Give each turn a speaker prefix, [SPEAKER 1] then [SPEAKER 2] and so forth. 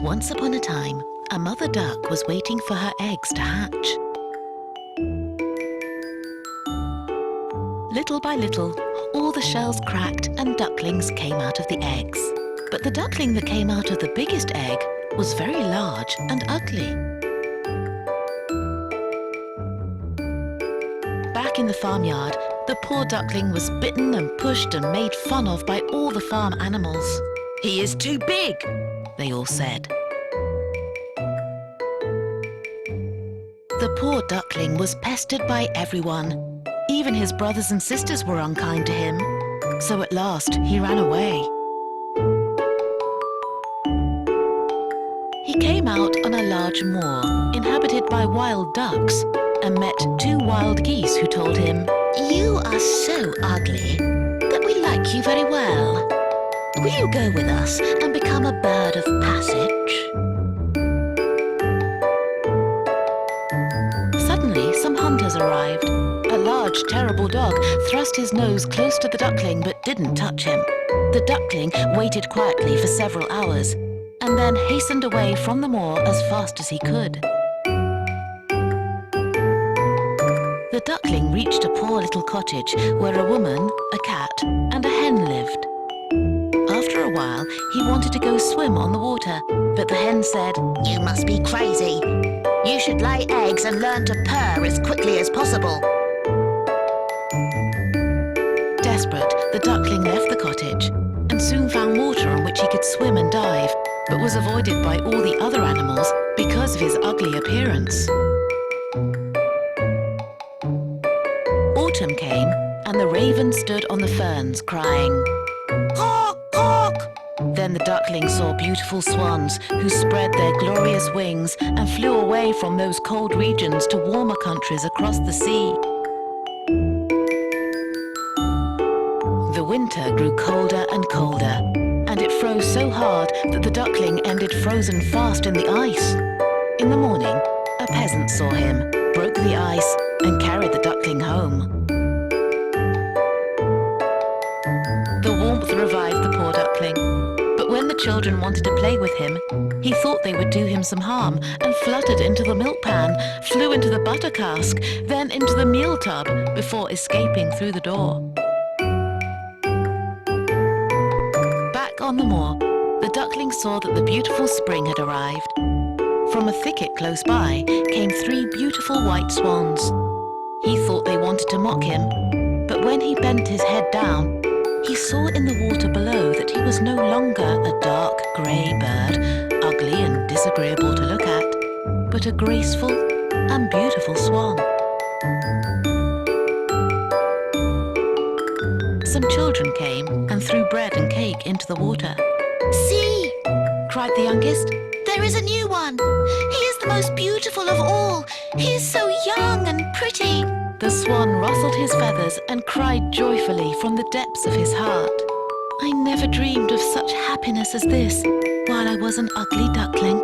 [SPEAKER 1] Once upon a time, a mother duck was waiting for her eggs to hatch. Little by little, all the shells cracked and ducklings came out of the eggs. But the duckling that came out of the biggest egg was very large and ugly. Back in the farmyard, the poor duckling was bitten and pushed and made fun of by all the farm animals. "He is too big," they all said. The poor duckling was pestered by everyone. Even his brothers and sisters were unkind to him. So at last he ran away. He came out on a large moor inhabited by wild ducks and met two wild geese who told him, "You are so ugly that we like you very well. Will you go with us and become a bird of passage?" Suddenly, some hunters arrived. A large, terrible dog thrust his nose close to the duckling but didn't touch him. The duckling waited quietly for several hours and then hastened away from the moor as fast as he could. The duckling reached a poor little cottage where a woman, a cat, and a hen lived. After a while, he wanted to go swim on the water, but the hen said, "You must be crazy. You should lay eggs and learn to purr as quickly as possible." Desperate, the duckling left the cottage and soon found water on which he could swim and dive, but was avoided by all the other animals because of his ugly appearance. Autumn came, and the raven stood on the ferns crying, "Caw, caw!" Then the duckling saw beautiful swans who spread their glorious wings and flew away from those cold regions to warmer countries across the sea. The winter grew colder and colder, and it froze so hard that the duckling ended frozen fast in the ice. In the morning, a peasant saw him, broke the ice, and carried the duckling home. The warmth revived the poor duckling, but when the children wanted to play with him, he thought they would do him some harm and fluttered into the milk pan, flew into the butter cask, then into the meal tub before escaping through the door. Back on the moor, the duckling saw that the beautiful spring had arrived. From a thicket close by came 3 beautiful white swans. He thought they wanted to mock him, but when he bent his head down, he saw in the water below that he was no longer a dark grey bird, ugly and disagreeable to look at, but a graceful and beautiful swan. Some children came and threw bread and cake into the water. "See!" cried the youngest. "There is a new one! He is the most beautiful of all! He is so young and pretty!" The swan rustled his feathers and cried joyfully from the depths of his heart. "I never dreamed of such happiness as this while I was an ugly duckling."